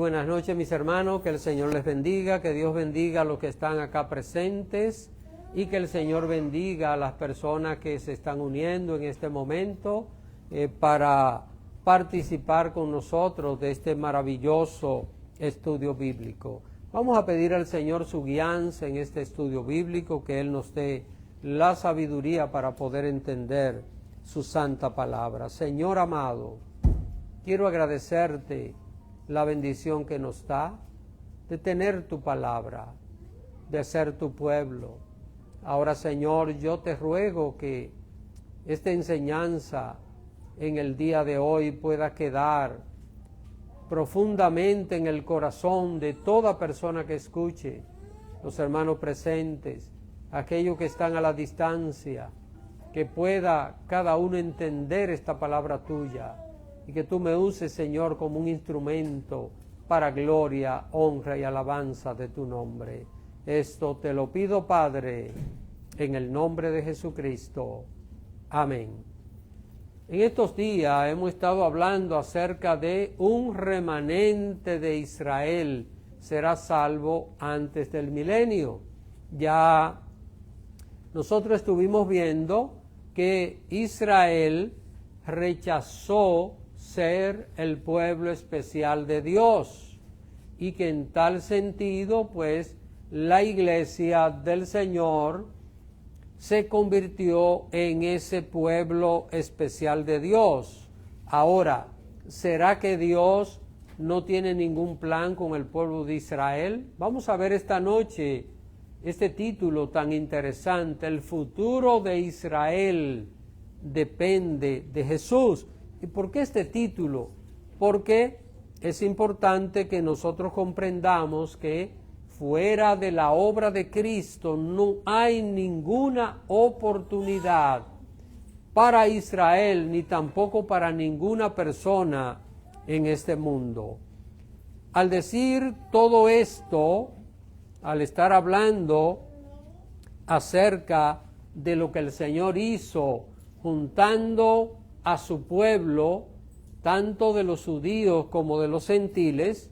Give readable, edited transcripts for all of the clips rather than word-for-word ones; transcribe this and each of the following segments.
Buenas noches, mis hermanos, que el Señor les bendiga, que Dios bendiga a los que están acá presentes y que el Señor bendiga a las personas que se están uniendo en este momento para participar con nosotros de este maravilloso estudio bíblico. Vamos a pedir al Señor su guianza en este estudio bíblico, que Él nos dé la sabiduría para poder entender su santa palabra. Señor amado, quiero agradecerte la bendición que nos da de tener tu palabra, de ser tu pueblo. Ahora, Señor, yo te ruego que esta enseñanza en el día de hoy pueda quedar profundamente en el corazón de toda persona que escuche, los hermanos presentes, aquellos que están a la distancia, que pueda cada uno entender esta palabra tuya y que tú me uses, Señor, como un instrumento para gloria, honra y alabanza de tu nombre. Esto te lo pido, Padre, en el nombre de Jesucristo. Amén. En estos días hemos estado hablando acerca de un remanente de Israel será salvo antes del milenio. Ya nosotros estuvimos viendo que Israel rechazó ser el pueblo especial de Dios y que en tal sentido, pues, la iglesia del Señor se convirtió en ese pueblo especial de Dios. Ahora, ¿será que Dios no tiene ningún plan con el pueblo de Israel? Vamos a ver esta noche este título tan interesante: el futuro de Israel depende de Jesús. ¿Y por qué este título? Porque es importante que nosotros comprendamos que fuera de la obra de Cristo no hay ninguna oportunidad para Israel, ni tampoco para ninguna persona en este mundo. Al decir todo esto, al estar hablando acerca de lo que el Señor hizo, juntando a su pueblo, tanto de los judíos como de los gentiles,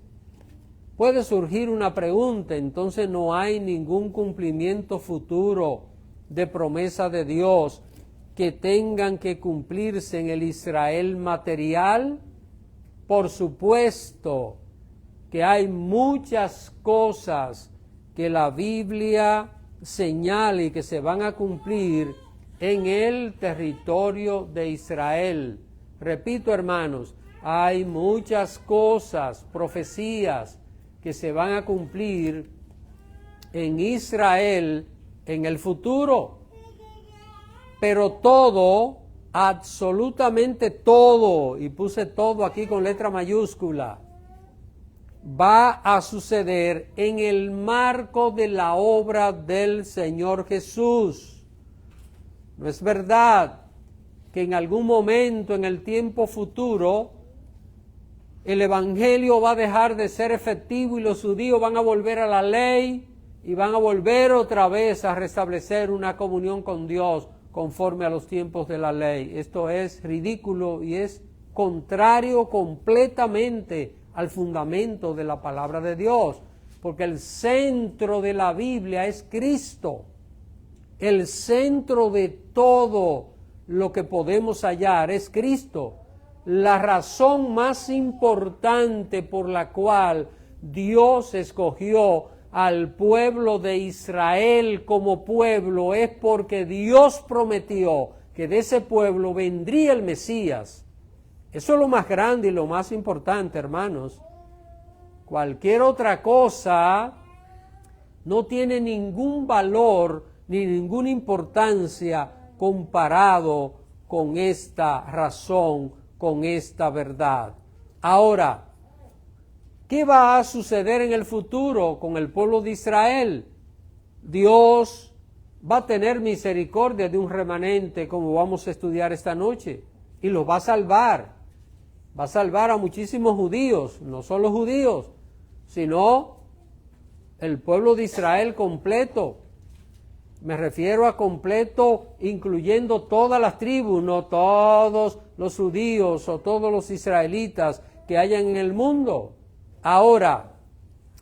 puede surgir una pregunta. Entonces, ¿no hay ningún cumplimiento futuro de promesa de Dios que tengan que cumplirse en el Israel material? Por supuesto que hay muchas cosas que la Biblia señala y que se van a cumplir en el territorio de Israel. Repito, hermanos, hay muchas cosas, profecías que se van a cumplir en Israel en el futuro. Pero todo, absolutamente todo, y puse todo aquí con letra mayúscula, va a suceder en el marco de la obra del Señor Jesús. No es verdad que en algún momento en el tiempo futuro el evangelio va a dejar de ser efectivo y los judíos van a volver a la ley y van a volver otra vez a restablecer una comunión con Dios conforme a los tiempos de la ley. Esto es ridículo y es contrario completamente al fundamento de la palabra de Dios, porque el centro de la Biblia es Cristo. El centro de todo lo que podemos hallar es Cristo. La razón más importante por la cual Dios escogió al pueblo de Israel como pueblo es porque Dios prometió que de ese pueblo vendría el Mesías. Eso es lo más grande y lo más importante, hermanos. Cualquier otra cosa no tiene ningún valor ni ninguna importancia comparado con esta razón, con esta verdad. Ahora, ¿qué va a suceder en el futuro con el pueblo de Israel? Dios va a tener misericordia de un remanente, como vamos a estudiar esta noche, y los va a salvar. Va a salvar a muchísimos judíos, no solo judíos, sino el pueblo de Israel completo. Me refiero a completo, incluyendo todas las tribus, no todos los judíos o todos los israelitas que hayan en el mundo. Ahora,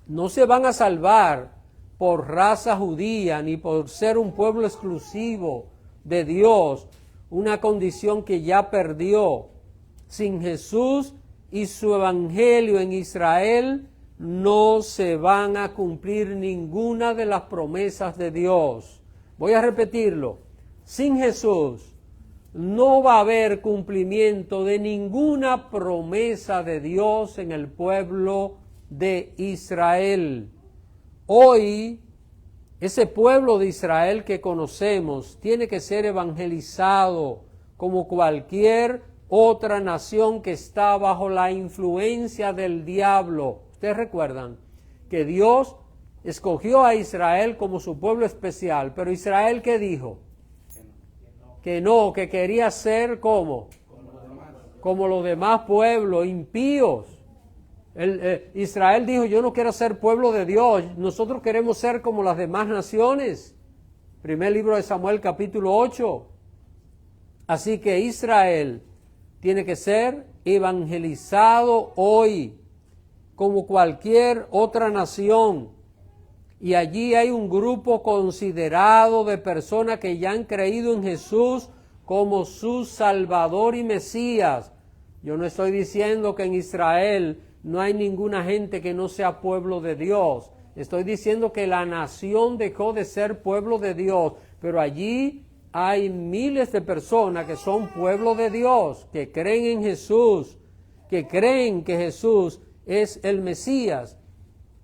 no se van a salvar por raza judía ni por ser un pueblo exclusivo de Dios, una condición que ya perdió. Sin Jesús y su evangelio en Israel no se van a cumplir ninguna de las promesas de Dios. Voy a repetirlo. Sin Jesús no va a haber cumplimiento de ninguna promesa de Dios en el pueblo de Israel. Hoy, ese pueblo de Israel que conocemos tiene que ser evangelizado como cualquier otra nación que está bajo la influencia del diablo. Ustedes recuerdan que Dios escogió a Israel como su pueblo especial, pero Israel, ¿qué dijo? Que no, que quería ser como los demás pueblos impíos. Israel dijo, yo no quiero ser pueblo de Dios, nosotros queremos ser como las demás naciones. Primer libro de Samuel, capítulo 8. Así que Israel tiene que ser evangelizado hoy, como cualquier otra nación. Y allí hay un grupo considerado de personas que ya han creído en Jesús como su Salvador y Mesías. Yo no estoy diciendo que en Israel no hay ninguna gente que no sea pueblo de Dios. Estoy diciendo que la nación dejó de ser pueblo de Dios, pero allí hay miles de personas que son pueblo de Dios, que creen en Jesús, que creen que Jesús es el Mesías.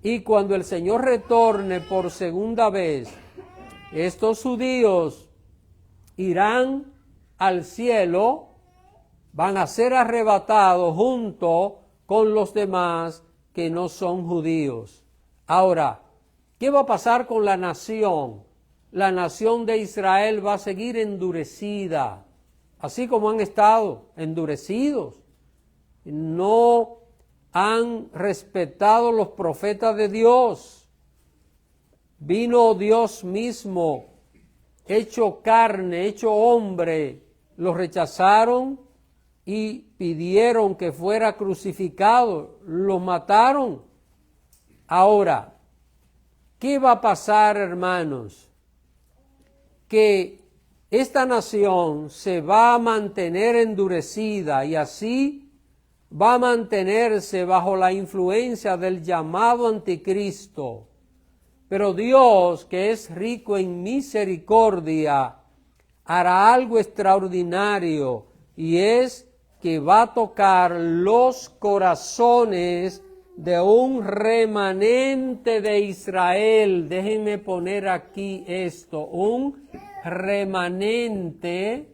Y cuando el Señor retorne por segunda vez, estos judíos irán al cielo, van a ser arrebatados junto con los demás que no son judíos. Ahora, ¿qué va a pasar con la nación? La nación de Israel va a seguir endurecida, así como han estado endurecidos. No han respetado los profetas de Dios. Vino Dios mismo, hecho carne, hecho hombre, los rechazaron y pidieron que fuera crucificado, los mataron. Ahora, ¿qué va a pasar, hermanos? Que esta nación se va a mantener endurecida y así va a mantenerse bajo la influencia del llamado anticristo. Pero Dios, que es rico en misericordia, hará algo extraordinario, y es que va a tocar los corazones de un remanente de Israel. Déjenme poner aquí esto, un remanente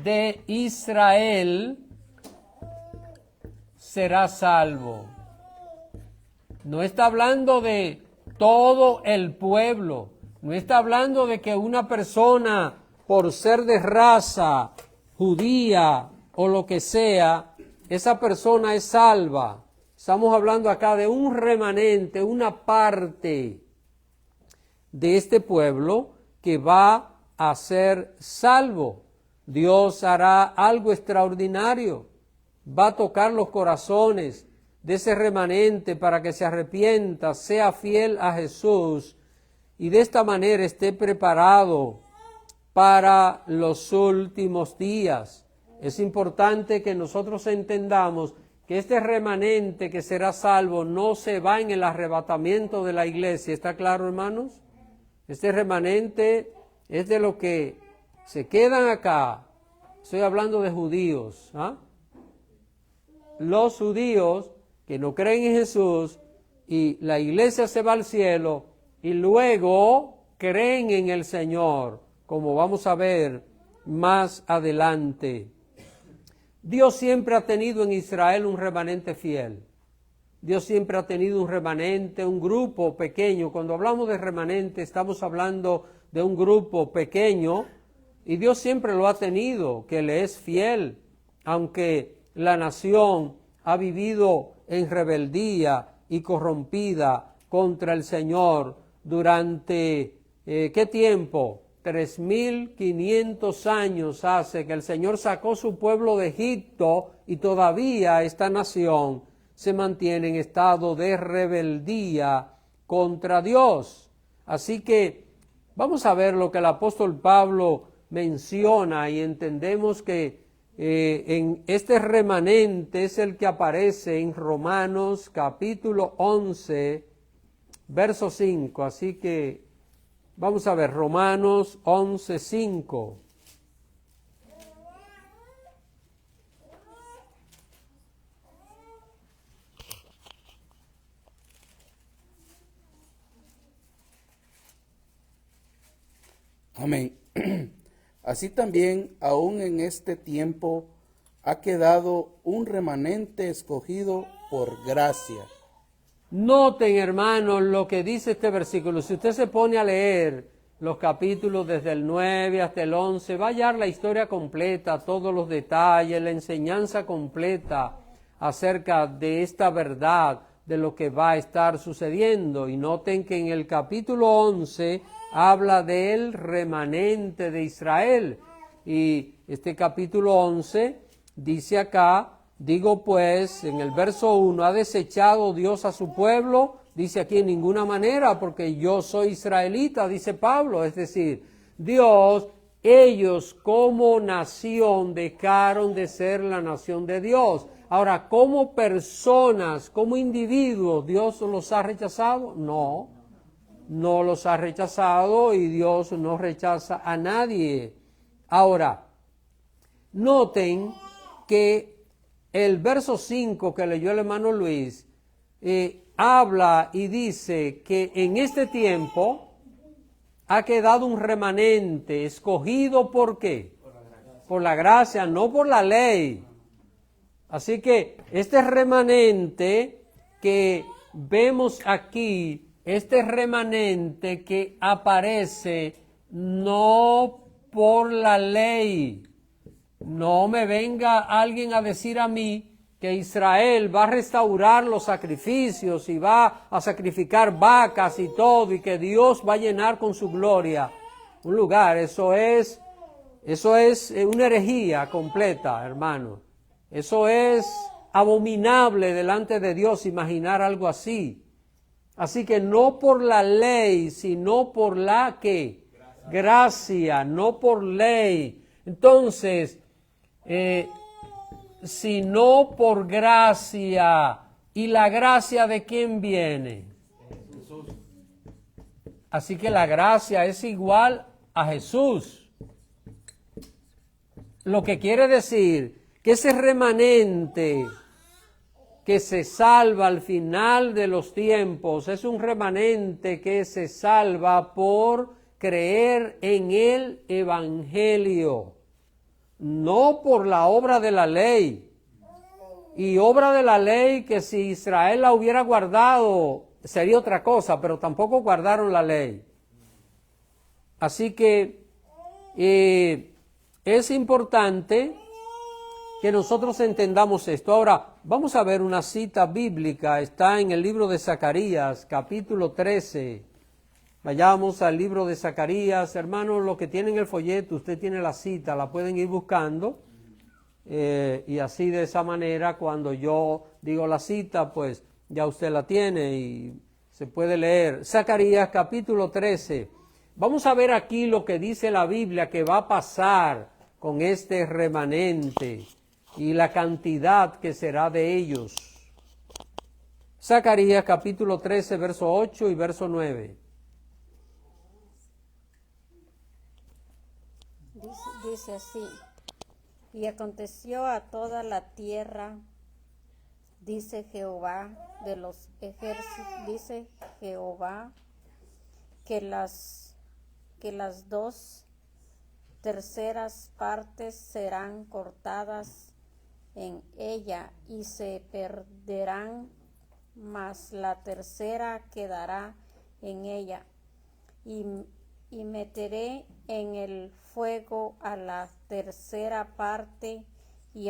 de Israel será salvo. No está hablando de todo el pueblo, no está hablando de que una persona por ser de raza judía o lo que sea, esa persona es salva. Estamos hablando acá de un remanente, una parte de este pueblo que va a ser salvo. Dios hará algo extraordinario, va a tocar los corazones de ese remanente para que se arrepienta, sea fiel a Jesús y de esta manera esté preparado para los últimos días. Es importante que nosotros entendamos que este remanente que será salvo no se va en el arrebatamiento de la iglesia. ¿Está claro, hermanos? Este remanente es de los que se quedan acá. Estoy hablando de judíos. Los judíos que no creen en Jesús y la iglesia se va al cielo y luego creen en el Señor, como vamos a ver más adelante. Dios siempre ha tenido en Israel un remanente fiel. Dios siempre ha tenido un remanente, un grupo pequeño. Cuando hablamos de remanente estamos hablando de un grupo pequeño y Dios siempre lo ha tenido, que le es fiel, aunque la nación ha vivido en rebeldía y corrompida contra el Señor durante ¿qué tiempo? 3.500 años hace que el Señor sacó su pueblo de Egipto y todavía esta nación se mantiene en estado de rebeldía contra Dios. Así que vamos a ver lo que el apóstol Pablo menciona y entendemos que en este remanente es el que aparece en Romanos capítulo 11, verso 5. Así que vamos a ver Romanos 11, 5. Amén. Así también, aún en este tiempo, ha quedado un remanente escogido por gracia. Noten, hermanos, lo que dice este versículo. Si usted se pone a leer los capítulos desde el 9 hasta el 11, va a hallar la historia completa, todos los detalles, la enseñanza completa acerca de esta verdad, de lo que va a estar sucediendo. Y noten que en el capítulo 11 habla del remanente de Israel. Y este capítulo 11 dice acá, digo pues, en el verso 1, ¿ha desechado Dios a su pueblo? Dice aquí en ninguna manera, porque yo soy israelita, dice Pablo. Es decir, Dios, ellos como nación dejaron de ser la nación de Dios. Ahora, como personas, como individuos, ¿Dios los ha rechazado? No, no los ha rechazado y Dios no rechaza a nadie. Ahora, noten que el verso 5 que leyó el hermano Luis habla y dice que en este tiempo ha quedado un remanente escogido ¿por qué? Por la gracia, no por la ley. Así que este remanente que vemos aquí, este remanente que aparece no por la ley. No me venga alguien a decir a mí que Israel va a restaurar los sacrificios y va a sacrificar vacas y todo y que Dios va a llenar con su gloria un lugar. Eso es una herejía completa, hermano. Eso es abominable delante de Dios imaginar algo así. Así que no por la ley, sino por la ¿qué? Gracia, no por ley. Entonces, sino por gracia. ¿Y la gracia de quién viene? Jesús. Así que la gracia es igual a Jesús. Lo que quiere decir que ese remanente que se salva al final de los tiempos es un remanente que se salva por creer en el Evangelio, no por la obra de la ley. Y obra de la ley que si Israel la hubiera guardado sería otra cosa, pero tampoco guardaron la ley. Así que es importante que nosotros entendamos esto. Ahora, vamos a ver una cita bíblica, está en el libro de Zacarías, capítulo 13. Vayamos al libro de Zacarías, hermanos, los que tienen el folleto, usted tiene la cita, la pueden ir buscando, y así de esa manera, cuando yo digo la cita, pues ya usted la tiene y se puede leer. Zacarías, capítulo 13. Vamos a ver aquí lo que dice la Biblia que va a pasar con este remanente y la cantidad que será de ellos. Zacarías capítulo 13, verso 8 y verso 9. Dice así: y aconteció a toda la tierra, dice Jehová de los ejércitos, dice Jehová, que las 2/3 partes serán cortadas en ella y se perderán, mas la 1/3 quedará en ella. Y meteré en el fuego a la 1/3 parte y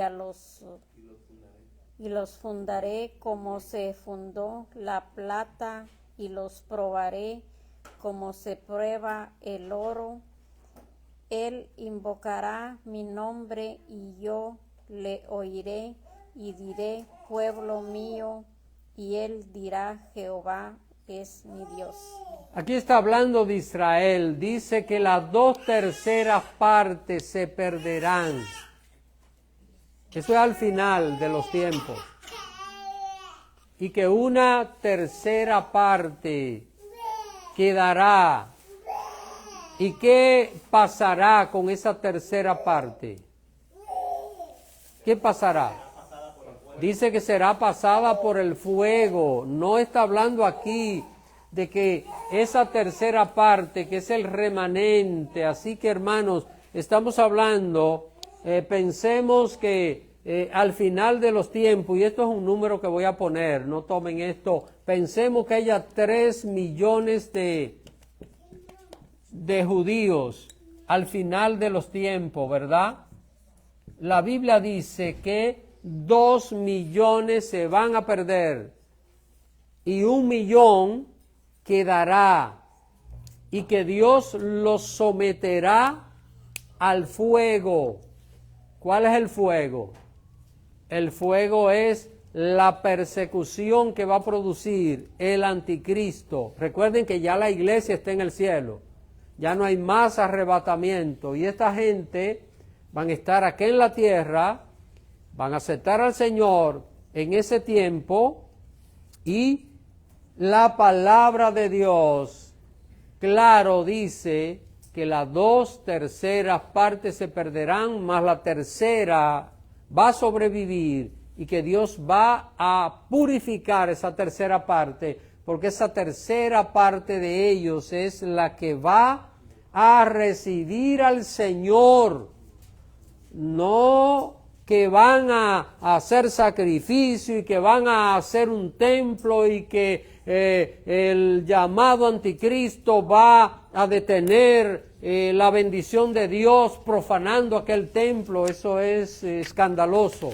los fundaré como se fundó la plata y los probaré como se prueba el oro, Él invocará mi nombre y yo le oiré y diré, pueblo mío, y él dirá, Jehová es mi Dios. Aquí está hablando de Israel. Dice que las 2/3 partes se perderán. Eso es al final de los tiempos. Y que 1/3 parte quedará. ¿Y qué pasará con esa 1/3 parte? ¿Qué pasará? Dice que será pasada por el fuego. No está hablando aquí de que esa 1/3 parte, que es el remanente. Así que, hermanos, estamos hablando, pensemos que al final de los tiempos, y esto es un número que voy a poner, no tomen esto, pensemos que haya 3 millones de judíos al final de los tiempos, ¿verdad? La Biblia dice que 2 millones se van a perder y 1 millón quedará, y que Dios los someterá al fuego. ¿Cuál es el fuego? El fuego es la persecución que va a producir el anticristo. Recuerden que ya la iglesia está en el cielo. Ya no hay más arrebatamiento. Y esta gente van a estar aquí en la tierra, van a aceptar al Señor en ese tiempo, y la palabra de Dios, claro, dice que las 2/3 partes se perderán, más la 1/3 va a sobrevivir, y que Dios va a purificar esa 1/3 parte, porque esa 1/3 parte de ellos es la que va a recibir al Señor. No que van a hacer sacrificio y que van a hacer un templo y que el llamado anticristo va a detener la bendición de Dios profanando aquel templo. Eso es escandaloso,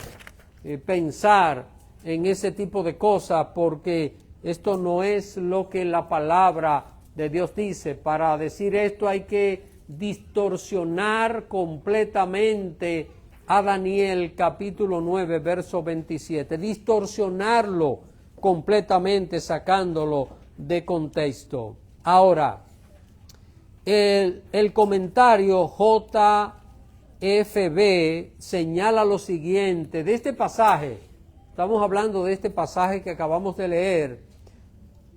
pensar en ese tipo de cosas, porque esto no es lo que la palabra de Dios dice. Para decir esto hay que distorsionar completamente a Daniel capítulo 9, verso 27, distorsionarlo completamente, sacándolo de contexto. Ahora, el comentario JFB señala lo siguiente de este pasaje. Estamos hablando de este pasaje que acabamos de leer.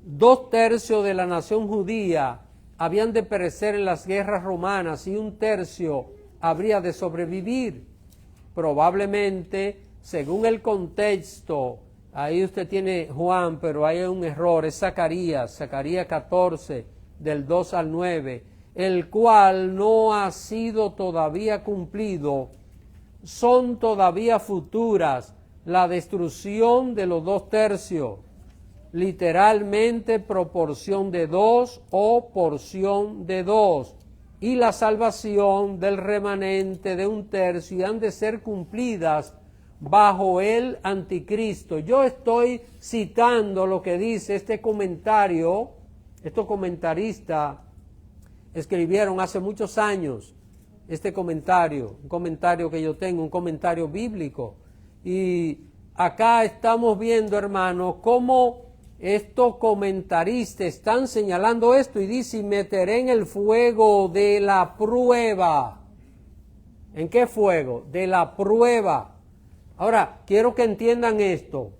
2/3 de la nación judía habían de perecer en las guerras romanas y 1/3 habría de sobrevivir. Probablemente, según el contexto, ahí usted tiene Juan, pero hay un error, es Zacarías 14, del 2 al 9, el cual no ha sido todavía cumplido. Son todavía futuras la destrucción de los 2/3, literalmente proporción de 2 o porción de 2, y la salvación del remanente de 1/3, y han de ser cumplidas bajo el anticristo. Yo estoy citando lo que dice este comentario. Estos comentaristas escribieron hace muchos años este comentario, un comentario que yo tengo, un comentario bíblico. Y acá estamos viendo, hermanos, cómo estos comentaristas están señalando esto, y dice, y meteré en el fuego de la prueba. ¿En qué fuego? De la prueba. Ahora, quiero que entiendan esto.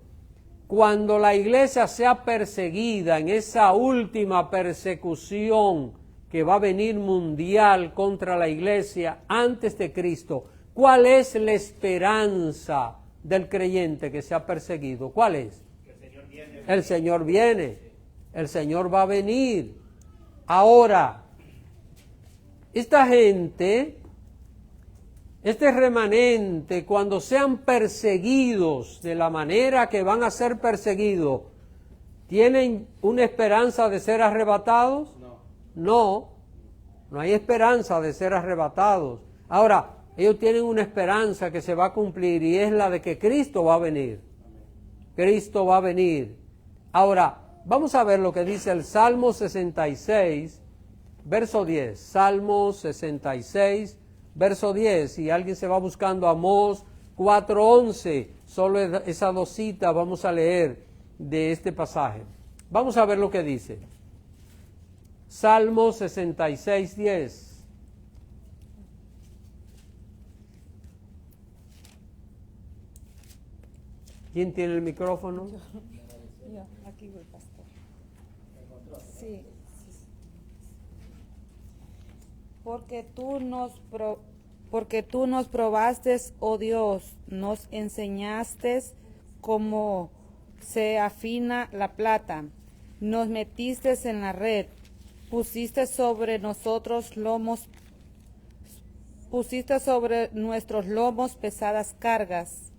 Cuando la iglesia sea perseguida en esa última persecución que va a venir mundial contra la iglesia antes de Cristo, ¿cuál es la esperanza del creyente que sea perseguido? ¿Cuál es? El Señor viene, el Señor va a venir. Ahora, esta gente, este remanente, cuando sean perseguidos de la manera que van a ser perseguidos, ¿tienen una esperanza de ser arrebatados? No, no hay esperanza de ser arrebatados. Ahora, ellos tienen una esperanza que se va a cumplir, y es la de que Cristo va a venir. Cristo va a venir. Ahora, vamos a ver lo que dice el Salmo 66, verso 10, Salmo 66, verso 10. Si alguien se va buscando Amós 4:11, solo esas dos citas vamos a leer de este pasaje. Vamos a ver lo que dice. Salmo 66, 10. ¿Quién tiene el micrófono? Yo, aquí voy, pastor. Sí. Porque tú nos probaste, oh Dios, nos enseñaste cómo se afina la plata, nos metiste en la red, pusiste sobre nuestros lomos pesadas cargas.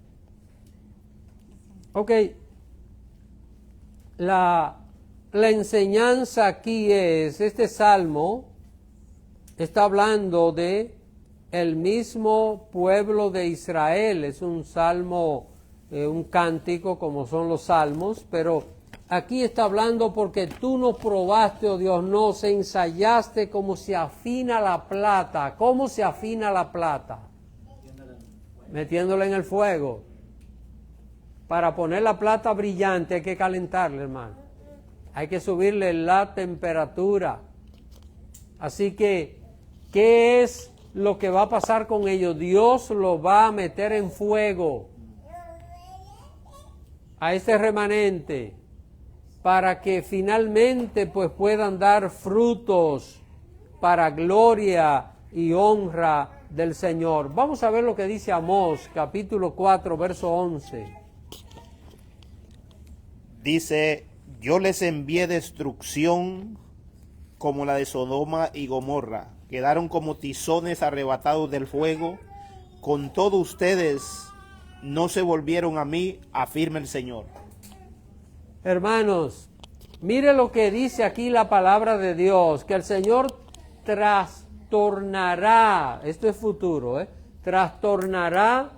Ok, la enseñanza aquí es, este salmo está hablando de el mismo pueblo de Israel. Es un salmo, un cántico como son los salmos, pero aquí está hablando porque tú nos probaste, oh Dios, nos ensayaste cómo se afina la plata. ¿Cómo se afina la plata? Metiéndola en el fuego. Para poner la plata brillante hay que calentarla, hermano. Hay que subirle la temperatura. Así que, ¿qué es lo que va a pasar con ellos? Dios lo va a meter en fuego a este remanente para que finalmente pues puedan dar frutos para gloria y honra del Señor. Vamos a ver lo que dice Amós, capítulo 4, verso 11. Dice, yo les envié destrucción como la de Sodoma y Gomorra. Quedaron como tizones arrebatados del fuego. Con todo ustedes no se volvieron a mí, afirma el Señor. Hermanos, mire lo que dice aquí la palabra de Dios, que el Señor trastornará, esto es futuro, trastornará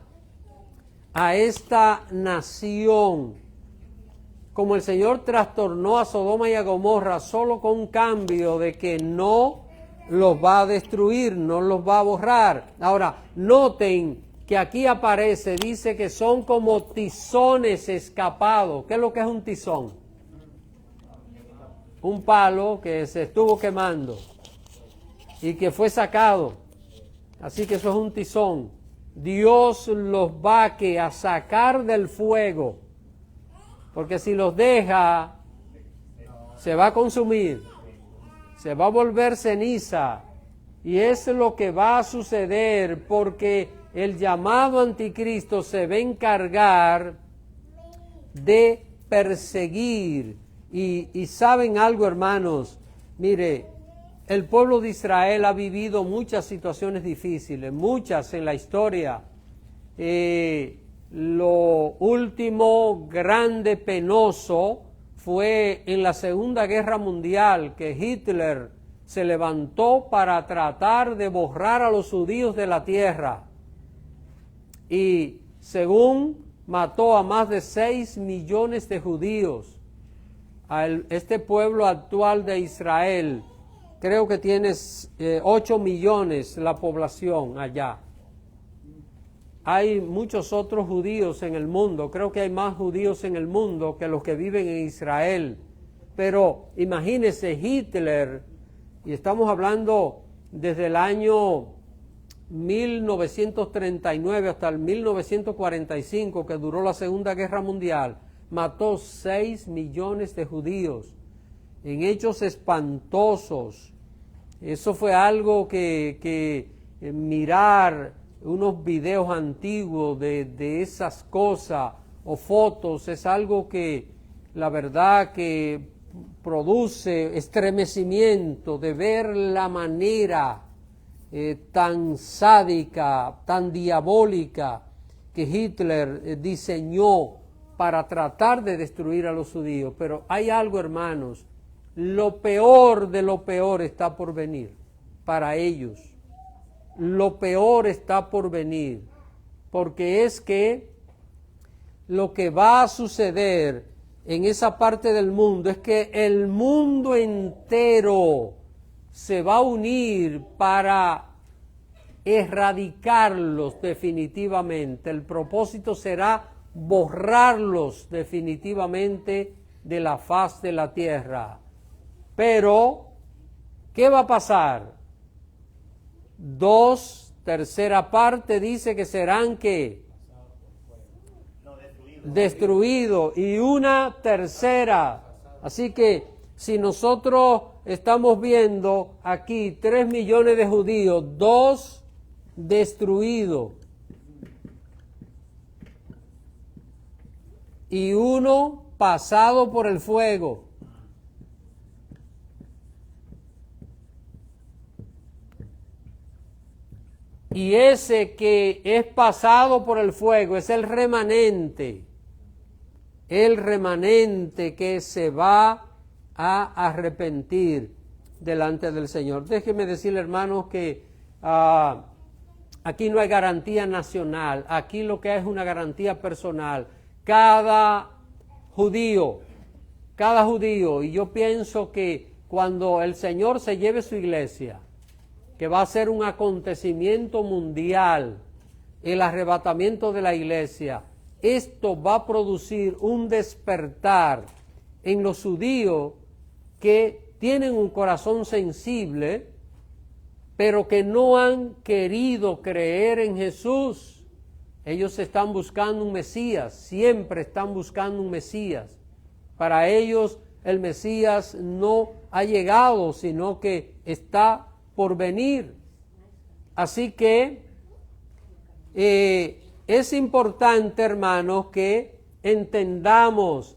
a esta nación, como el Señor trastornó a Sodoma y a Gomorra, solo con un cambio de que no los va a destruir, no los va a borrar. Ahora, noten que aquí aparece, dice que son como tizones escapados. ¿Qué es lo que es un tizón? Un palo que se estuvo quemando y que fue sacado. Así que eso es un tizón. Dios los va a sacar del fuego, porque si los deja, se va a consumir, se va a volver ceniza, y es lo que va a suceder, porque el llamado anticristo se va a encargar de perseguir. Y saben algo, hermanos, mire, el pueblo de Israel ha vivido muchas situaciones difíciles, muchas en la historia. Lo último grande penoso fue en la Segunda Guerra Mundial, que Hitler se levantó para tratar de borrar a los judíos de la tierra. Y según mató a más de 6 millones de judíos, este pueblo actual de Israel, creo que tiene 8 millones la población allá. Hay muchos otros judíos en el mundo, creo que hay más judíos en el mundo que los que viven en Israel. Pero imagínese Hitler, y estamos hablando desde el año 1939 hasta el 1945, que duró la Segunda Guerra Mundial, mató 6 millones de judíos en hechos espantosos. Eso fue algo que mirar unos videos antiguos de esas cosas o fotos es algo que la verdad que produce estremecimiento de ver la manera tan sádica, tan diabólica que Hitler diseñó para tratar de destruir a los judíos. Pero hay algo, hermanos, lo peor de lo peor está por venir para ellos. Lo peor está por venir, porque es que lo que va a suceder en esa parte del mundo es que el mundo entero se va a unir para erradicarlos definitivamente. El propósito será borrarlos definitivamente de la faz de la tierra. Pero, ¿qué va a pasar? 2/3 parte dice que serán ¿qué? Destruidos. Y 1/3. Así que si nosotros estamos viendo aquí 3 millones de judíos, 2 destruidos y 1 pasado por el fuego. Y ese que es pasado por el fuego es el remanente que se va a arrepentir delante del Señor. Déjenme decirle, hermanos, que aquí no hay garantía nacional, aquí lo que hay es una garantía personal. Cada judío, y yo pienso que cuando el Señor se lleve su iglesia, que va a ser un acontecimiento mundial, el arrebatamiento de la iglesia, esto va a producir un despertar en los judíos que tienen un corazón sensible, pero que no han querido creer en Jesús. Ellos están buscando un Mesías, siempre están buscando un Mesías. Para ellos el Mesías no ha llegado, sino que está por venir. Así que es importante, hermanos, que entendamos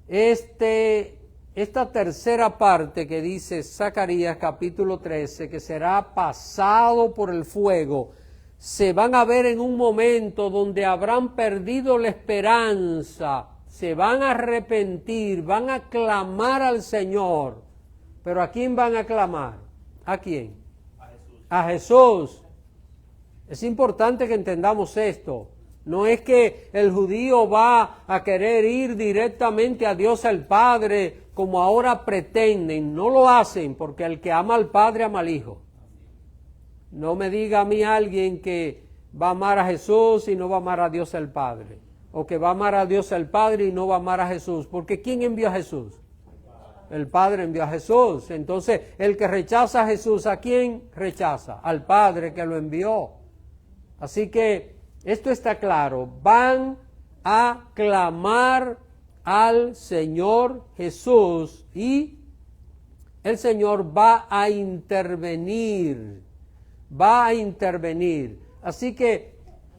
esta tercera parte que dice Zacarías capítulo 13, que será pasado por el fuego. Se van a ver en un momento donde habrán perdido la esperanza, se van a arrepentir, van a clamar al Señor. ¿Pero a quién van a clamar? ¿A quién? A Jesús. Es importante que entendamos esto. No es que el judío va a querer ir directamente a Dios el Padre como ahora pretenden. No lo hacen, porque el que ama al Padre ama al Hijo. No me diga a mí alguien que va a amar a Jesús y no va a amar a Dios el Padre. O que va a amar a Dios el Padre y no va a amar a Jesús. Porque ¿quién envió a Jesús? El Padre envió a Jesús. Entonces, el que rechaza a Jesús, ¿a quién rechaza? Al Padre que lo envió. Así que esto está claro. Van a clamar al Señor Jesús y el Señor va a intervenir. Va a intervenir. Así que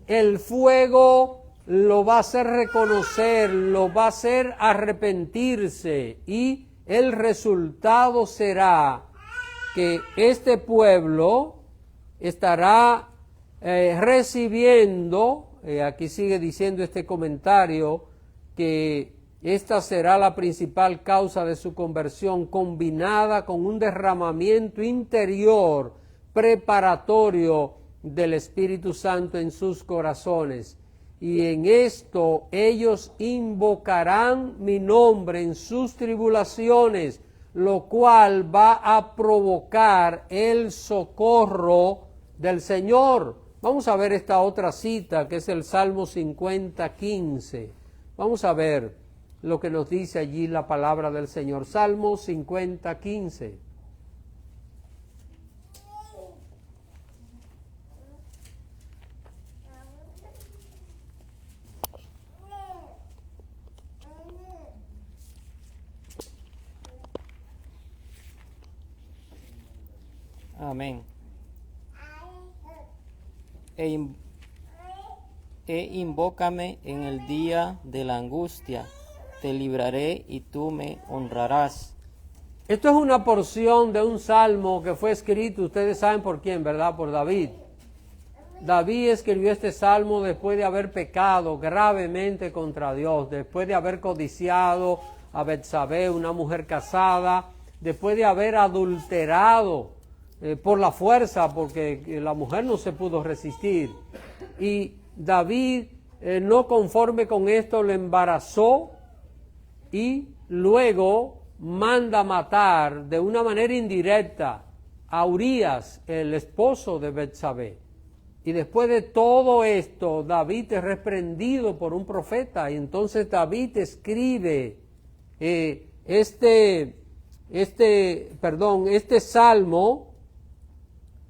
el fuego lo va a hacer reconocer, lo va a hacer arrepentirse y el resultado será que este pueblo estará recibiendo, aquí sigue diciendo este comentario, que esta será la principal causa de su conversión, combinada con un derramamiento interior preparatorio del Espíritu Santo en sus corazones. Y en esto ellos invocarán mi nombre en sus tribulaciones, lo cual va a provocar el socorro del Señor. Vamos a ver esta otra cita que es el Salmo 50:15. Vamos a ver lo que nos dice allí la palabra del Señor. Salmo 50:15. Amén. Invócame en el día de la angustia, te libraré y tú me honrarás. Esto es una porción de un salmo que fue escrito, ustedes saben por quién, ¿verdad? Por David. David escribió este salmo después de haber pecado gravemente contra Dios, después de haber codiciado a Betsabé, una mujer casada, después de haber adulterado por la fuerza, porque la mujer no se pudo resistir. Y David, no conforme con esto, le embarazó y luego manda matar de una manera indirecta a Urías, el esposo de Betsabé. Y después de todo esto, David es reprendido por un profeta, y entonces David escribe este Salmo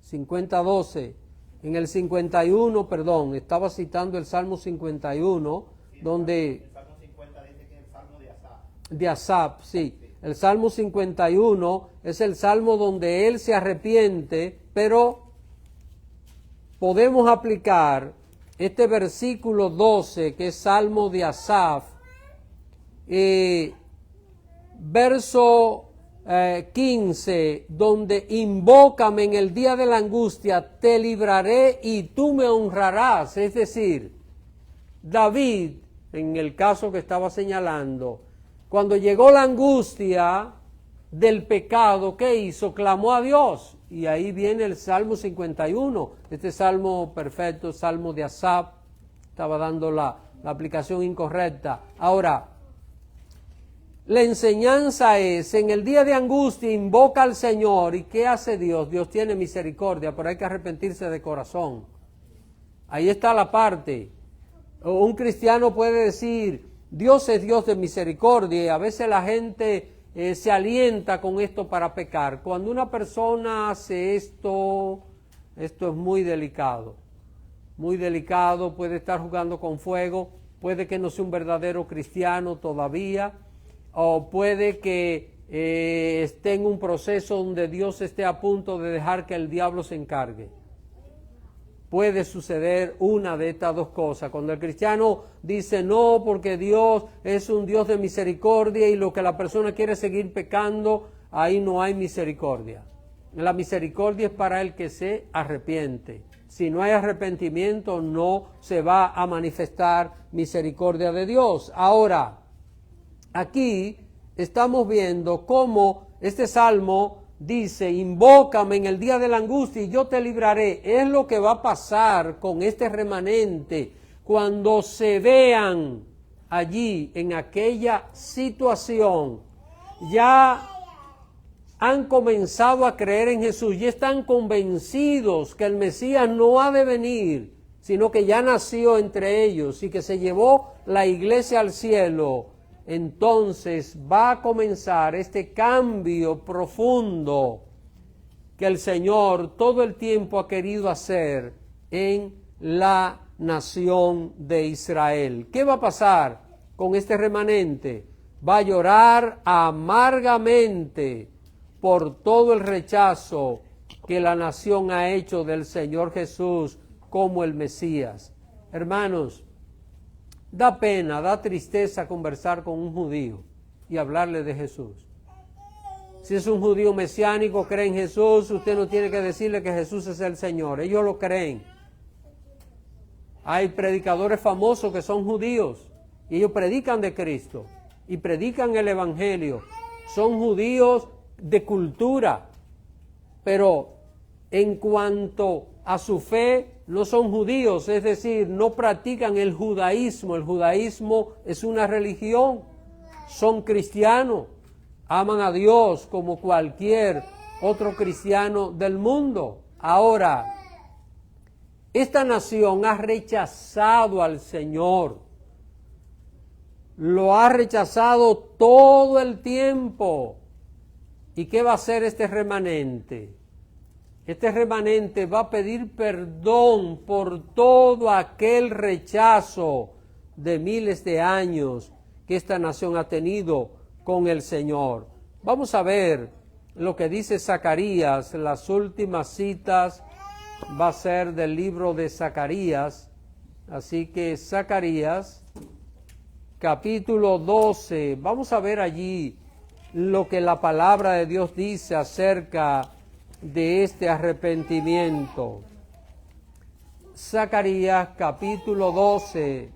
50:12. En el 51, estaba citando el Salmo 51, donde... El Salmo 50 dice que es el Salmo de Asaf. De Asaf, sí. El Salmo 51 es el Salmo donde él se arrepiente, pero podemos aplicar este versículo 12, que es Salmo de Asaf, verso 15, donde invócame en el día de la angustia, te libraré y tú me honrarás. Es decir, David, en el caso que estaba señalando, cuando llegó la angustia del pecado, ¿qué hizo? Clamó a Dios. Y ahí viene el Salmo 51, este salmo perfecto, Salmo de Asaf. Estaba dando la aplicación incorrecta. Ahora, la enseñanza es, en el día de angustia invoca al Señor. ¿Y qué hace Dios? Dios tiene misericordia, pero hay que arrepentirse de corazón. Ahí está la parte. Un cristiano puede decir, Dios es Dios de misericordia, y a veces la gente se alienta con esto para pecar. Cuando una persona hace esto es muy delicado. Muy delicado, puede estar jugando con fuego, puede que no sea un verdadero cristiano todavía, o puede que esté en un proceso donde Dios esté a punto de dejar que el diablo se encargue. Puede suceder una de estas dos cosas. Cuando el cristiano dice no, porque Dios es un Dios de misericordia y lo que la persona quiere es seguir pecando, ahí no hay misericordia. La misericordia es para el que se arrepiente. Si no hay arrepentimiento, no se va a manifestar misericordia de Dios. Ahora, aquí estamos viendo cómo este salmo dice, invócame en el día de la angustia y yo te libraré. Es lo que va a pasar con este remanente cuando se vean allí en aquella situación. Ya han comenzado a creer en Jesús, ya están convencidos que el Mesías no ha de venir, sino que ya nació entre ellos y que se llevó la iglesia al cielo. Entonces va a comenzar este cambio profundo que el Señor todo el tiempo ha querido hacer en la nación de Israel. ¿Qué va a pasar con este remanente? Va a llorar amargamente por todo el rechazo que la nación ha hecho del Señor Jesús como el Mesías. Hermanos, da pena, da tristeza conversar con un judío y hablarle de Jesús. Si es un judío mesiánico, cree en Jesús, usted no tiene que decirle que Jesús es el Señor. Ellos lo creen. Hay predicadores famosos que son judíos y ellos predican de Cristo y predican el Evangelio. Son judíos de cultura, pero en cuanto a su fe, no son judíos, es decir, no practican el judaísmo. El judaísmo es una religión. Son cristianos, aman a Dios como cualquier otro cristiano del mundo. Ahora, esta nación ha rechazado al Señor. Lo ha rechazado todo el tiempo. ¿Y qué va a hacer este remanente? Este remanente va a pedir perdón por todo aquel rechazo de miles de años que esta nación ha tenido con el Señor. Vamos a ver lo que dice Zacarías. Las últimas citas va a ser del libro de Zacarías. Así que Zacarías, capítulo 12. Vamos a ver allí lo que la palabra de Dios dice acerca de este arrepentimiento. Zacarías capítulo 12,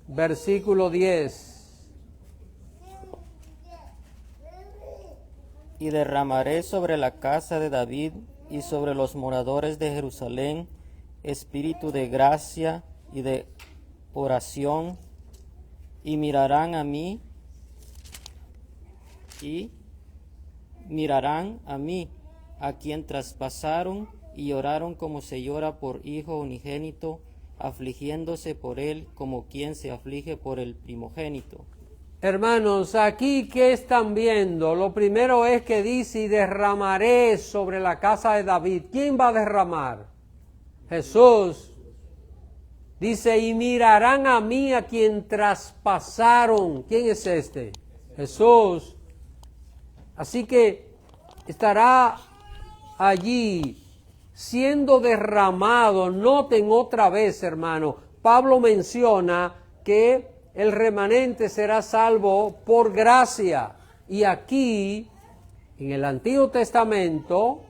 versículo 10. Y derramaré sobre la casa de David y sobre los moradores de Jerusalén espíritu de gracia y de oración, y mirarán a mí a quien traspasaron y lloraron como se llora por hijo unigénito, afligiéndose por él como quien se aflige por el primogénito. Hermanos, aquí ¿qué están viendo? Lo primero es que dice, y derramaré sobre la casa de David. ¿Quién va a derramar? Jesús. Dice, y mirarán a mí a quien traspasaron. ¿Quién es este? Jesús. Así que estará allí siendo derramado. Noten otra vez, hermano, Pablo menciona que el remanente será salvo por gracia. Y aquí, en el Antiguo Testamento,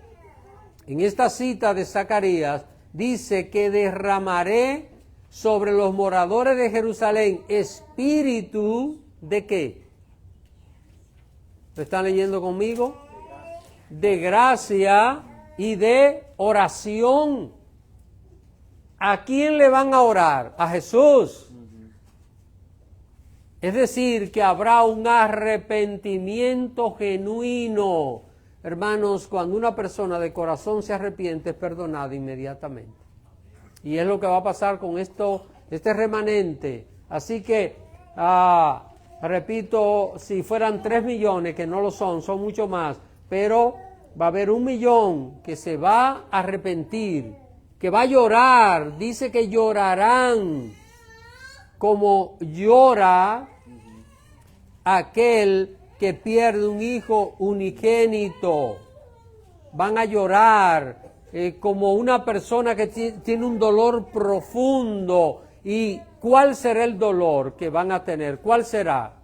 en esta cita de Zacarías, dice que derramaré sobre los moradores de Jerusalén espíritu de ¿qué? ¿Lo están leyendo conmigo? De gracia y de oración. ¿A quién le van a orar? A Jesús. Es decir, que habrá un arrepentimiento genuino. Hermanos, cuando una persona de corazón se arrepiente, es perdonada inmediatamente. Y es lo que va a pasar con este remanente. Así que, repito, si fueran 3 millones, que no lo son mucho más, pero va a haber 1 millón que se va a arrepentir, que va a llorar. Dice que llorarán como llora aquel que pierde un hijo unigénito. Van a llorar como una persona que tiene un dolor profundo. ¿Y cuál será el dolor que van a tener? ¿Cuál será?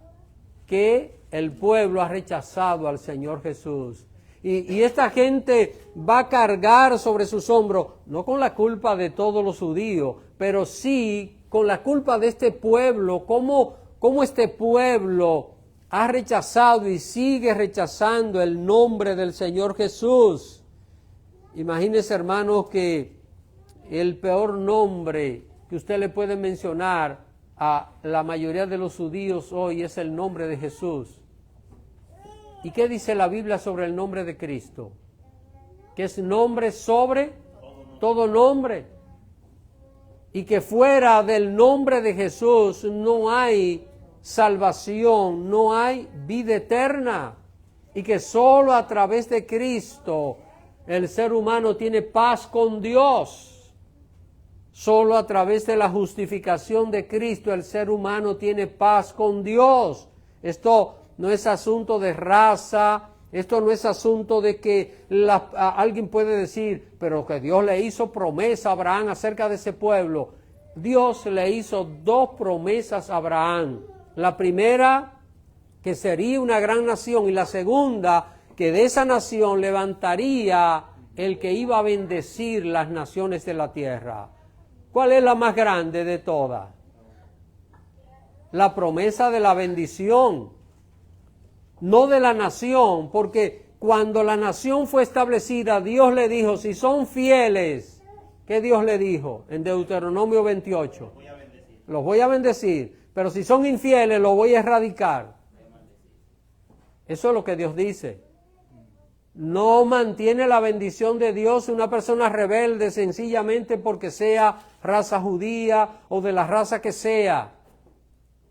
Que el pueblo ha rechazado al Señor Jesús. Y esta gente va a cargar sobre sus hombros, no con la culpa de todos los judíos, pero sí con la culpa de este pueblo. ¿Cómo este pueblo ha rechazado y sigue rechazando el nombre del Señor Jesús? Imagínense, hermanos, que el peor nombre que usted le puede mencionar a la mayoría de los judíos hoy es el nombre de Jesús. ¿Y qué dice la Biblia sobre el nombre de Cristo? Que es nombre sobre todo nombre. Y que fuera del nombre de Jesús no hay salvación, no hay vida eterna. Y que solo a través de Cristo el ser humano tiene paz con Dios. Solo a través de la justificación de Cristo el ser humano tiene paz con Dios. Esto no es asunto de raza, esto no es asunto de que alguien puede decir, pero que Dios le hizo promesa a Abraham acerca de ese pueblo. Dios le hizo 2 promesas a Abraham. La primera, que sería una gran nación, y la segunda, que de esa nación levantaría el que iba a bendecir las naciones de la tierra. ¿Cuál es la más grande de todas? La promesa de la bendición, no de la nación, porque cuando la nación fue establecida, Dios le dijo, si son fieles, ¿qué Dios le dijo? En Deuteronomio 28, los voy a bendecir, pero si son infieles, los voy a erradicar. Eso es lo que Dios dice. No mantiene la bendición de Dios una persona rebelde sencillamente porque sea raza judía o de la raza que sea.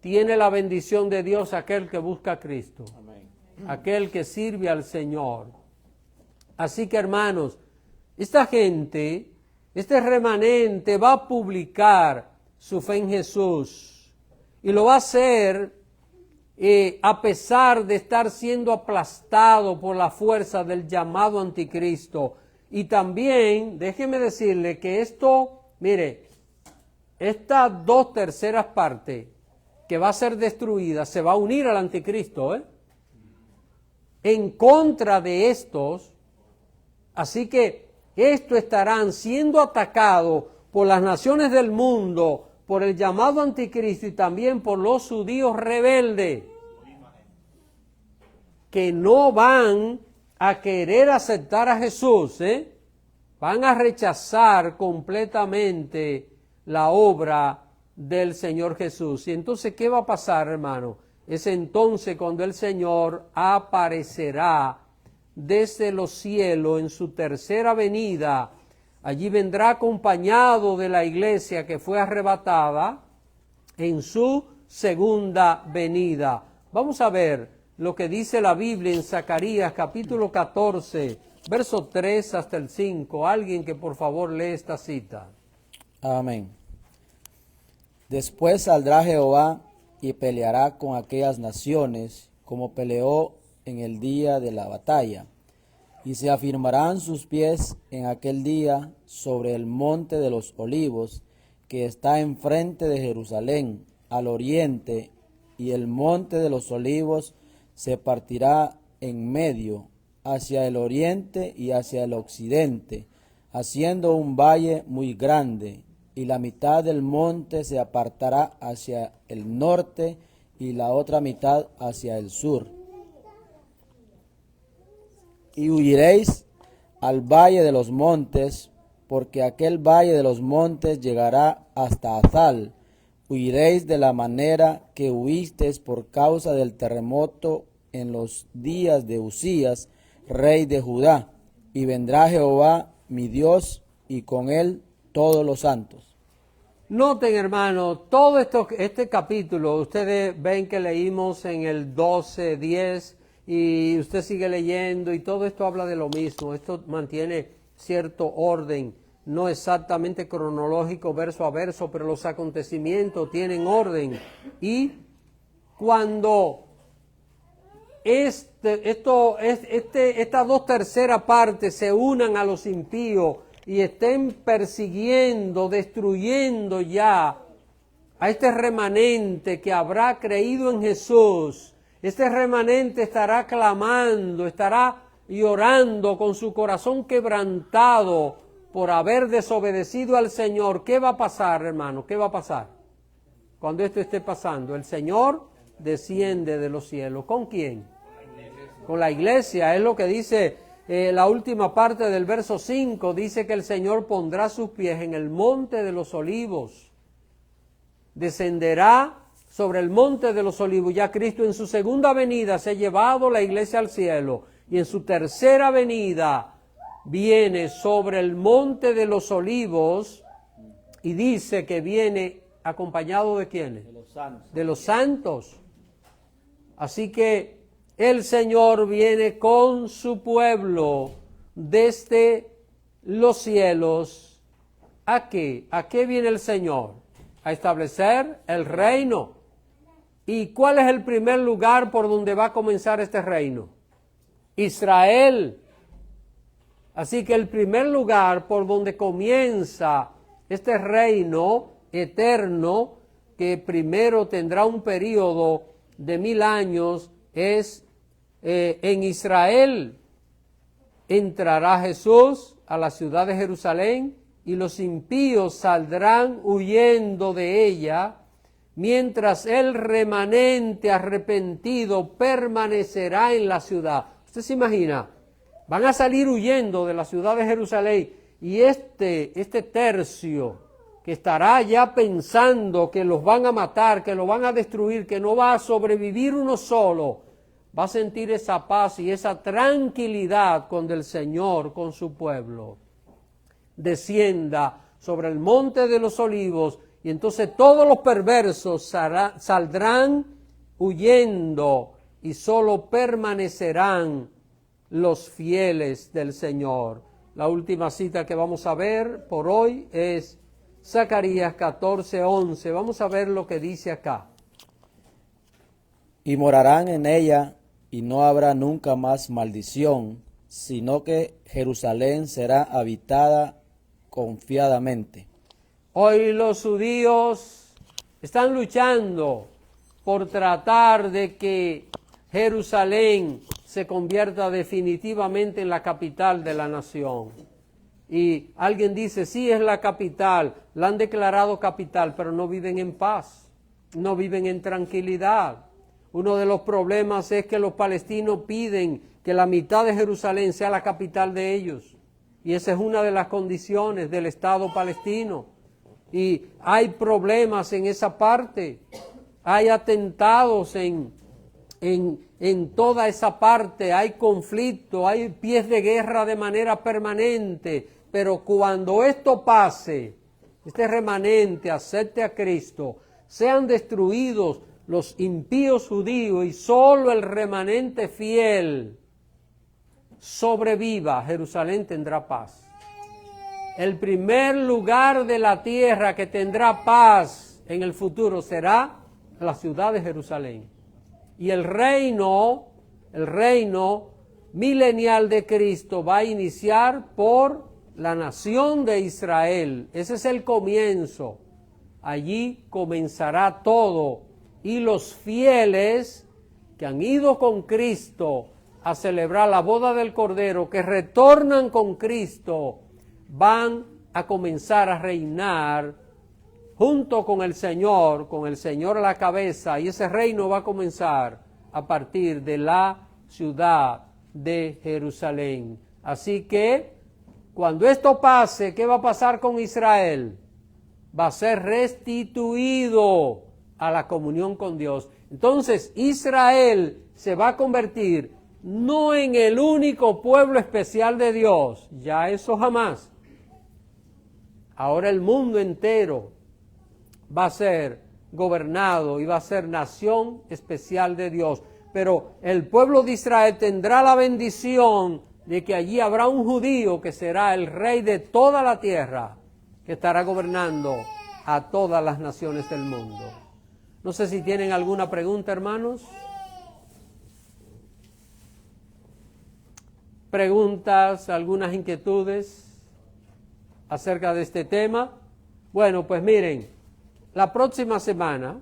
Tiene la bendición de Dios aquel que busca a Cristo. Amén. Aquel que sirve al Señor. Así que, hermanos, esta gente, este remanente va a publicar su fe en Jesús y lo va a hacer a pesar de estar siendo aplastado por la fuerza del llamado anticristo. Y también, déjeme decirle que esto, mire, estas 2/3 partes que va a ser destruida se va a unir al anticristo, en contra de estos. Así que estos estarán siendo atacados por las naciones del mundo, por el llamado anticristo y también por los judíos rebeldes, que no van a querer aceptar a Jesús, van a rechazar completamente la obra del Señor Jesús. Y entonces, ¿qué va a pasar, hermano? Es entonces cuando el Señor aparecerá desde los cielos en su tercera venida. Allí vendrá acompañado de la iglesia que fue arrebatada en su segunda venida. Vamos a ver lo que dice la Biblia en Zacarías capítulo 14, verso 3 hasta el 5. Alguien que por favor lee esta cita. Amén. Después saldrá Jehová y peleará con aquellas naciones como peleó en el día de la batalla. Y se afirmarán sus pies en aquel día sobre el monte de los olivos, que está enfrente de Jerusalén, al oriente, y el monte de los olivos se partirá en medio, hacia el oriente y hacia el occidente, haciendo un valle muy grande, y la mitad del monte se apartará hacia el norte y la otra mitad hacia el sur. Y huiréis al valle de los montes, porque aquel valle de los montes llegará hasta Azal. Huiréis de la manera que huisteis por causa del terremoto en los días de Usías, rey de Judá. Y vendrá Jehová mi Dios, y con él todos los santos. Noten, hermano, todo este capítulo, ustedes ven que leímos en el 12, 10, y usted sigue leyendo, y todo esto habla de lo mismo. Esto mantiene cierto orden, no exactamente cronológico verso a verso, pero los acontecimientos tienen orden. Y cuando estas dos terceras partes se unan a los impíos y estén persiguiendo, destruyendo ya a este remanente que habrá creído en Jesús, este remanente estará clamando, estará llorando con su corazón quebrantado por haber desobedecido al Señor. ¿Qué va a pasar, hermano? ¿Qué va a pasar? Cuando esto esté pasando, el Señor desciende de los cielos. ¿Con quién? Con la iglesia. Es lo que dice la última parte del verso 5. Dice que el Señor pondrá sus pies en el monte de los olivos. Descenderá sobre el monte de los olivos. Ya Cristo en su segunda venida se ha llevado la iglesia al cielo. Y en su tercera venida viene sobre el monte de los olivos. Y dice que viene acompañado de ¿quiénes? De los santos. De los santos. Así que el Señor viene con su pueblo desde los cielos. ¿A qué? ¿A qué viene el Señor? A establecer el reino. ¿Y cuál es el primer lugar por donde va a comenzar este reino? Israel. Así que el primer lugar por donde comienza este reino eterno, que primero tendrá un periodo de 1000 años, es en Israel. Entrará Jesús a la ciudad de Jerusalén y los impíos saldrán huyendo de ella, mientras el remanente arrepentido permanecerá en la ciudad. ¿Usted se imagina? Van a salir huyendo de la ciudad de Jerusalén y este tercio que estará ya pensando que los van a matar, que los van a destruir, que no va a sobrevivir uno solo, va a sentir esa paz y esa tranquilidad cuando el Señor con su pueblo descienda sobre el monte de los olivos, y entonces todos los perversos saldrán huyendo y solo permanecerán los fieles del Señor. La última cita que vamos a ver por hoy es Zacarías 14:11. Vamos a ver lo que dice acá. Y morarán en ella, y no habrá nunca más maldición, sino que Jerusalén será habitada confiadamente. Hoy los judíos están luchando por tratar de que Jerusalén se convierta definitivamente en la capital de la nación. Y alguien dice, sí, es la capital, la han declarado capital, pero no viven en paz, no viven en tranquilidad. Uno de los problemas es que los palestinos piden que la mitad de Jerusalén sea la capital de ellos. Y esa es una de las condiciones del Estado palestino. Y hay problemas en esa parte. Hay atentados en en toda esa parte hay conflicto, hay pies de guerra de manera permanente, pero cuando esto pase, este remanente acepte a Cristo, sean destruidos los impíos judíos y solo el remanente fiel sobreviva, Jerusalén tendrá paz. El primer lugar de la tierra que tendrá paz en el futuro será la ciudad de Jerusalén. Y el reino milenial de Cristo va a iniciar por la nación de Israel. Ese es el comienzo. Allí comenzará todo. Y los fieles que han ido con Cristo a celebrar la boda del Cordero, que retornan con Cristo, van a comenzar a reinar junto con el Señor a la cabeza, y ese reino va a comenzar a partir de la ciudad de Jerusalén. Así que, cuando esto pase, ¿qué va a pasar con Israel? Va a ser restituido a la comunión con Dios. Entonces, Israel se va a convertir no en el único pueblo especial de Dios, ya eso jamás. Ahora el mundo entero va a ser gobernado y va a ser nación especial de Dios. Pero el pueblo de Israel tendrá la bendición de que allí habrá un judío que será el rey de toda la tierra, que estará gobernando a todas las naciones del mundo. No sé si tienen alguna pregunta, hermanos. Preguntas, algunas inquietudes acerca de este tema. Bueno, pues miren, la próxima semana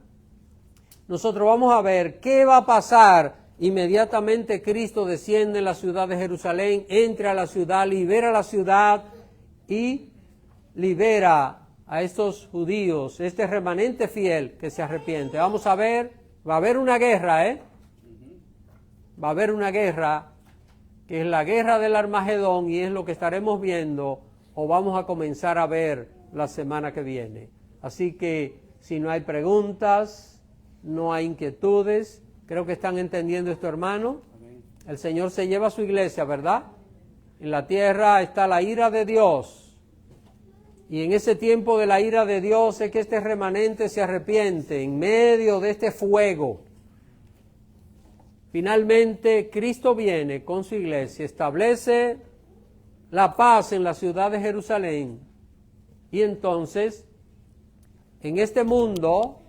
nosotros vamos a ver qué va a pasar inmediatamente Cristo desciende en la ciudad de Jerusalén, entra a la ciudad, libera la ciudad y libera a estos judíos, este remanente fiel que se arrepiente. Vamos a ver, va a haber una guerra, va a haber una guerra, que es la guerra del Armagedón, y es lo que estaremos viendo o vamos a comenzar a ver la semana que viene. Así que si no hay preguntas, no hay inquietudes, creo que están entendiendo esto, hermano. El Señor se lleva a su iglesia, ¿verdad? En la tierra está la ira de Dios. Y en ese tiempo de la ira de Dios es que este remanente se arrepiente en medio de este fuego. Finalmente, Cristo viene con su iglesia, establece la paz en la ciudad de Jerusalén. Y entonces, en este mundo,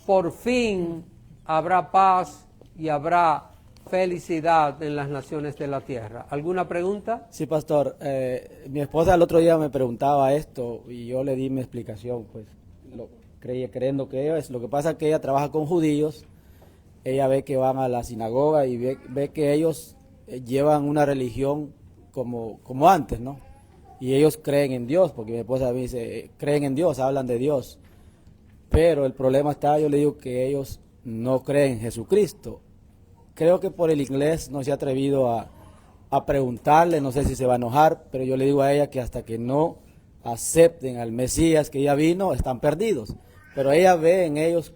por fin habrá paz y habrá felicidad en las naciones de la tierra. ¿Alguna pregunta? Sí, pastor. Mi esposa el otro día me preguntaba esto y yo le di mi explicación, pues, creyendo que es. Lo que pasa es que ella trabaja con judíos, ella ve que van a la sinagoga y ve que ellos llevan una religión como antes, ¿no? Y ellos creen en Dios, porque mi esposa me dice, creen en Dios, hablan de Dios. Pero el problema está, yo le digo que ellos no creen en Jesucristo. Creo que por el inglés no se ha atrevido a preguntarle, no sé si se va a enojar, pero yo le digo a ella que hasta que no acepten al Mesías que ya vino, están perdidos. Pero ella ve en ellos,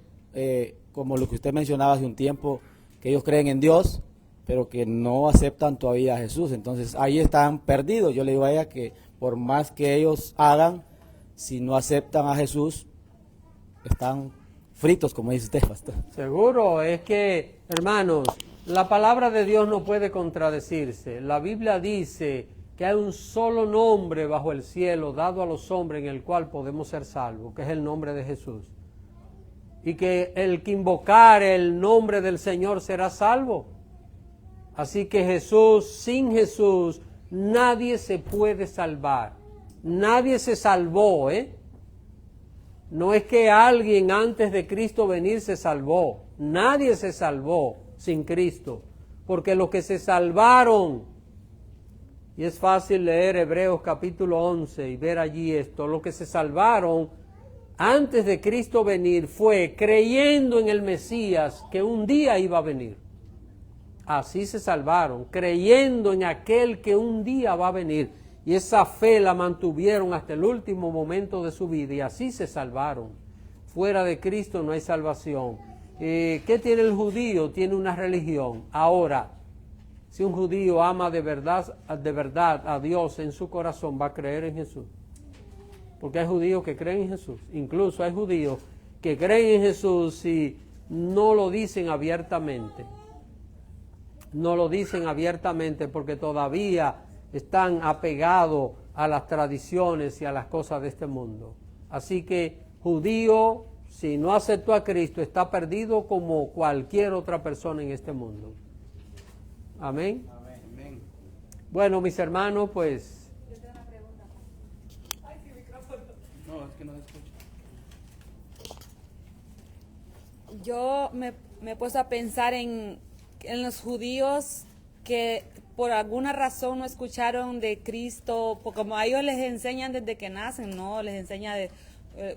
como lo que usted mencionaba hace un tiempo, que ellos creen en Dios, pero que no aceptan todavía a Jesús. Entonces ahí están perdidos. Yo le digo a ella que por más que ellos hagan, si no aceptan a Jesús, están fritos, como dice usted, pastor. Seguro, es que, hermanos, la palabra de Dios no puede contradecirse. La Biblia dice que hay un solo nombre bajo el cielo dado a los hombres en el cual podemos ser salvos, que es el nombre de Jesús. Y que el que invocare el nombre del Señor será salvo. Así que Jesús, sin Jesús, nadie se puede salvar. Nadie se salvó, No es que alguien antes de Cristo venir se salvó. Nadie se salvó sin Cristo. Porque los que se salvaron, y es fácil leer Hebreos capítulo 11 y ver allí esto, los que se salvaron antes de Cristo venir fue creyendo en el Mesías que un día iba a venir. Así se salvaron, creyendo en aquel que un día va a venir. Y esa fe la mantuvieron hasta el último momento de su vida y así se salvaron. Fuera de Cristo no hay salvación. ¿qué tiene el judío? Tiene una religión. Ahora, si un judío ama de verdad a Dios en su corazón, va a creer en Jesús. Porque hay judíos que creen en Jesús. Incluso hay judíos que creen en Jesús y no lo dicen abiertamente. No lo dicen abiertamente porque todavía están apegados a las tradiciones y a las cosas de este mundo. Así que judío, si no aceptó a Cristo, está perdido como cualquier otra persona en este mundo. Amén. Amén. Bueno, mis hermanos, pues... No, es que no se escucha. Yo me he puesto a pensar en los judíos que por alguna razón no escucharon de Cristo, porque como a ellos les enseñan desde que nacen, ¿no? Les enseña de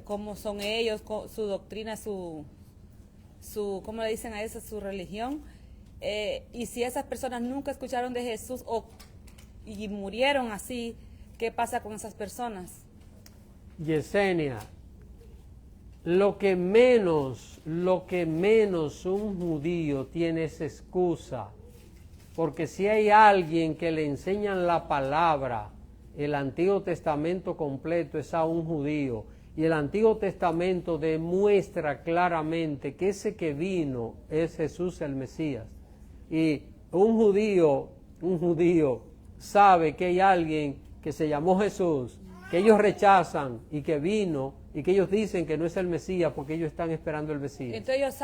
cómo son ellos, su doctrina, su ¿cómo le dicen a eso? Su religión. Y si esas personas nunca escucharon de Jesús y murieron así, ¿qué pasa con esas personas? Yesenia, lo que menos un judío tiene es excusa, porque si hay alguien que le enseñan la palabra, el Antiguo Testamento completo es a un judío, y el Antiguo Testamento demuestra claramente que ese que vino es Jesús el Mesías. Y un judío sabe que hay alguien que se llamó Jesús, que ellos rechazan y que vino, y que ellos dicen que no es el Mesías porque ellos están esperando el Mesías. Entonces ellos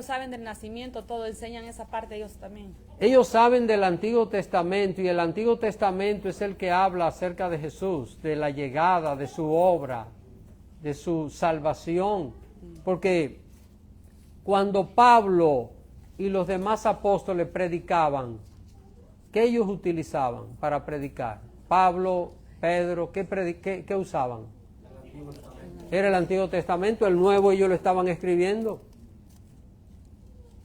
saben del nacimiento, todo, enseñan esa parte ellos también. Ellos saben del Antiguo Testamento, y el Antiguo Testamento es el que habla acerca de Jesús, de la llegada, de su obra, de su salvación. Porque cuando Pablo y los demás apóstoles predicaban, ¿qué ellos utilizaban para predicar? Pablo, Pedro, ¿qué usaban? Era el Antiguo Testamento, el Nuevo ellos lo estaban escribiendo.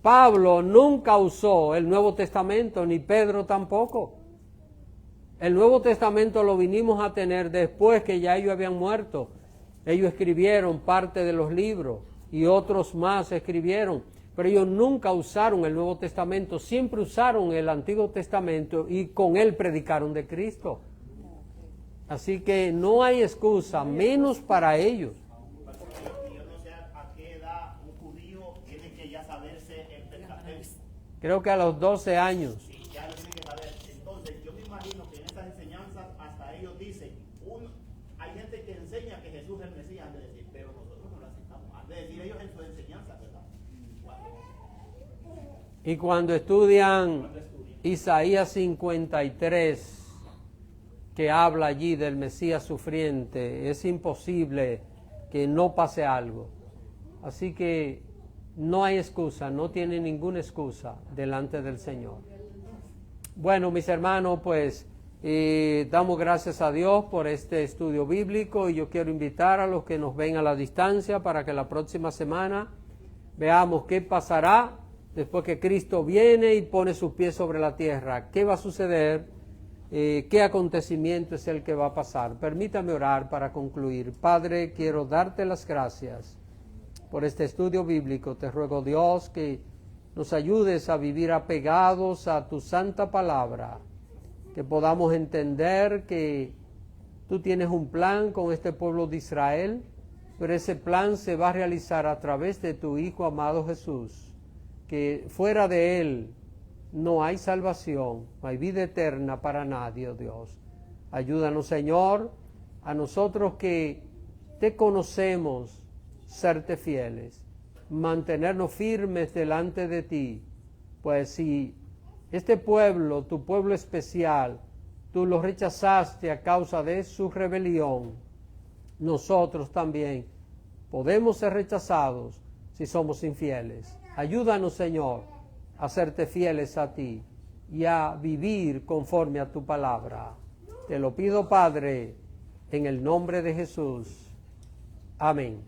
Pablo nunca usó el Nuevo Testamento, ni Pedro tampoco. El Nuevo Testamento lo vinimos a tener después que ya ellos habían muerto. Ellos escribieron parte de los libros y otros más escribieron, pero ellos nunca usaron el Nuevo Testamento, siempre usaron el Antiguo Testamento y con él predicaron de Cristo. Así que no hay excusa, menos para ellos. Yo no sé a qué edad un judío tiene que ya saberse el Pentateuco. Creo que a los 12 años. Sí, ya lo tiene que saber. Entonces, yo me imagino que en estas enseñanzas hasta ellos dicen, hay gente que enseña que Jesús es el Mesías, han de decir, pero nosotros no lo aceptamos. Han de decir ellos en su enseñanza, ¿verdad? Y cuando estudian Isaías 53, que habla allí del Mesías sufriente, es imposible que no pase algo. Así que no hay excusa, no tiene ninguna excusa delante del Señor. Bueno, mis hermanos, pues damos gracias a Dios por este estudio bíblico, y yo quiero invitar a los que nos ven a la distancia para que la próxima semana veamos qué pasará después que Cristo viene y pone sus pies sobre la tierra. ¿Qué va a suceder? ¿Qué acontecimiento es el que va a pasar? Permítame orar para concluir. Padre, quiero darte las gracias por este estudio bíblico. Te ruego, Dios, que nos ayudes a vivir apegados a tu santa palabra, que podamos entender que tú tienes un plan con este pueblo de Israel, pero ese plan se va a realizar a través de tu Hijo amado Jesús, que fuera de él no hay salvación, no hay vida eterna para nadie, oh Dios. Ayúdanos, Señor, a nosotros que te conocemos, serte fieles, mantenernos firmes delante de ti, pues si este pueblo, tu pueblo especial, tú lo rechazaste a causa de su rebelión, nosotros también podemos ser rechazados si somos infieles. Ayúdanos, Señor, a serte fieles a ti y a vivir conforme a tu palabra. Te lo pido, Padre, en el nombre de Jesús. Amén.